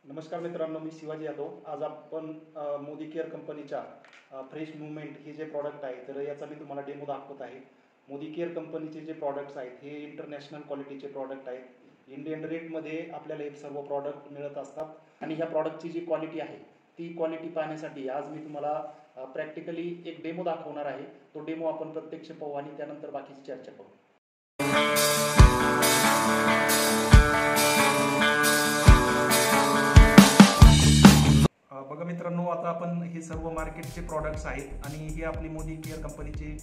नमस्कार मित्रांनो, मी शिवाजी यादव। आज आपण मोदी केअर कंपनीच्या फ्रेश मुवमेंट हे जे प्रॉडक्ट आहे तर याचा मी तुम्हाला डेमो दाखवत आहे। मोदी केअर कंपनीचे जे प्रॉडक्ट्स आहेत हे इंटरनॅशनल क्वालिटीचे प्रॉडक्ट आहेत। इंडियन रेटमध्ये आपल्याला हे सर्व प्रॉडक्ट मिळत असतात आणि ह्या प्रॉडक्टची जी क्वालिटी आहे ती क्वालिटी पाहण्यासाठी आज मी तुम्हाला प्रॅक्टिकली एक डेमो दाखवणार आहे। तो डेमो आपण प्रत्यक्ष पाहू आणि त्यानंतर बाकीची चर्चा करू। बघा मित्रांनो, आता आपण हे सर्व मार्केटचे प्रॉडक्ट्स आहेत आणि ही आपली मोदी केअर कंपनीची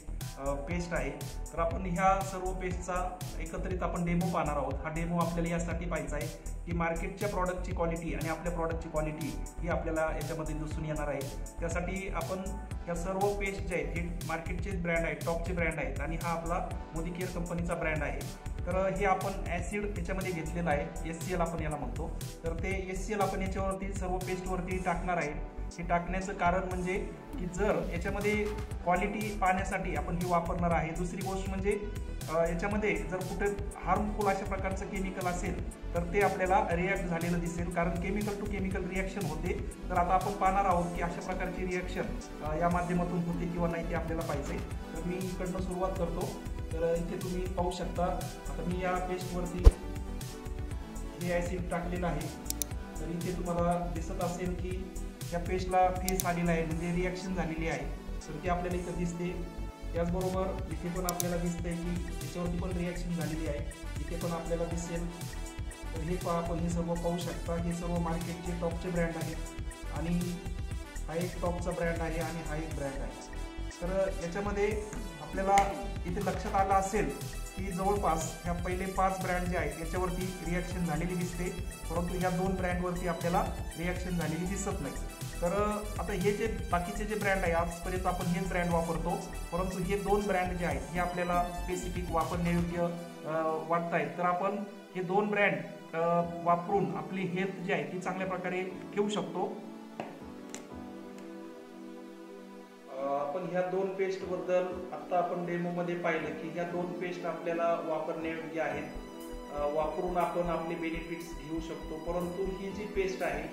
पेस्ट आहे। तर आपण ह्या सर्व पेस्टचा एकत्रित आपण डेमो पाहणार आहोत। हा डेमो आपल्याला यासाठी पाहायचा आहे की मार्केटच्या प्रॉडक्टची क्वालिटी आणि आपल्या प्रॉडक्टची क्वालिटी ही आपल्याला याच्यामध्ये दिसून येणार आहे। त्यासाठी आपण या सर्व पेस्ट जे आहेत हे मार्केटचे ब्रँड आहेत, टॉपचे ब्रँड आहेत आणि हा आपला मोदी केअर कंपनीचा ब्रँड आहे। तर हे आपण ॲसिड याच्यामध्ये घेतलेलं आहे, SCL आपण याला म्हणतो। तर ते SCL आपण याच्यावरती सर्व पेस्टवरती टाकणार आहे। हे टाकण्याचं कारण म्हणजे की जर याच्यामध्ये क्वालिटी पाहण्यासाठी आपण ही वापरणार आहे। दुसरी गोष्ट म्हणजे याच्यामध्ये जर कुठे हार्मफुल अशा प्रकारचं केमिकल असेल तर ते आपल्याला रिॲक्ट झालेलं दिसेल, कारण केमिकल टू केमिकल रिॲक्शन होते। तर आता आपण पाहणार आहोत की अशा प्रकारची रिॲक्शन या माध्यमातून होते किंवा नाही ते आपल्याला पाहिजे। तर मी इकडनं सुरुवात करतो। तर इथे तुम्ही पाहू शकता, आता मी या पेस्टवरती हे ॲसिड टाकलेलं आहे। तर इथे तुम्हाला दिसत असेल की या पेस्टला फेस आलेला आहे, म्हणजे रिॲक्शन झालेली आहे। तर ती आपल्याला इथं दिसते। त्याचबरोबर इथे पण आपल्याला दिसतंय की याच्यावरती पण रिॲक्शन झालेली आहे, इथे पण आपल्याला दिसेल। तर हे पहा, आपण हे सर्व पाहू शकता, हे सर्व मार्केटचे टॉपचे ब्रँड आहेत आणि हा एक टॉपचा ब्रँड आहे आणि हा एक ब्रँड आहे। तर याच्यामध्ये आपल्याला इथे लक्षात आलं असेल की जवळपास ह्या पहिले 5 ब्रँड जे आहेत याच्यावरती रिॲक्शन झालेली दिसते, परंतु ह्या 2 ब्रँडवरती आपल्याला रिॲक्शन झालेली दिसत नाही। तर आता हे जे बाकीचे जे ब्रँड आहे, आजपर्यंत आपण हेच ब्रँड वापरतो, परंतु हे 2 ब्रँड जे आहेत हे आपल्याला स्पेसिफिक वापरण्यायोग्य वाटत आहेत। तर आपण हे 2 ब्रँड वापरून आपली हेल्थ जी आहे ती चांगल्या प्रकारे ठेवू शकतो। आपण ह्या 2 पेस्ट बद्दल आता आपण डेमो मध्ये पाहिलं की ह्या 2 पेस्ट आपल्याला वापरण्यायोग्य आहेत, वापरून आपण आपले बेनिफिट्स घेऊ शकतो। परंतु ही जी पेस्ट आहे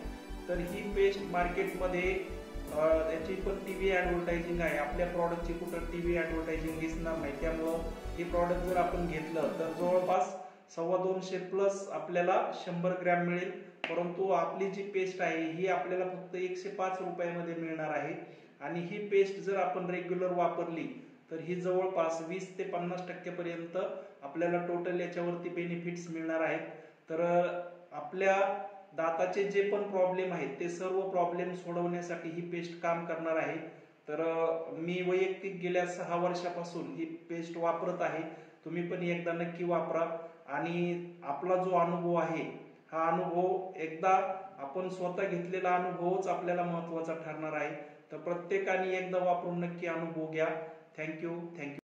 तर ही पेस्ट मार्केटमध्ये याची पण टीव्ही ॲडव्हर्टायझिंग आहे, आपल्या प्रॉडक्टची कुठं टीव्ही ॲडव्हर्टायझिंग दिसणार नाही। त्यामुळं हे प्रॉडक्ट जर आपण घेतलं तर जवळपास 250 प्लस आपल्याला 100 ग्रॅम मिळेल, परंतु आपली जी पेस्ट आहे ही आपल्याला फक्त 105 रुपयामध्ये मिळणार आहे। आणि ही पेस्ट जर आपण रेग्युलर वापरली तर ही जवळपास 20 ते 50% पर्यंत आपल्याला टोटल याच्यावरती बेनिफिट्स मिळणार आहेत। तर आपल्या दाताचे जे पण प्रॉब्लेम आहेत ते सर्व प्रॉब्लेम सोडवण्यासाठी ही पेस्ट काम करणार आहे। तर मी वैयक्तिक गेल्या 6 वर्षापासून ही पेस्ट वापरत आहे। तुम्ही पण एकदा नक्की वापरा आणि आपला जो अनुभव आहे हा अनुभव एकदा आपण स्वतः घेतलेला अनुभवच आपल्याला महत्त्वाचा ठरणार आहे। तर प्रत्येकाने एकदा वापरून नक्की अनुभव घ्या। थँक्यू।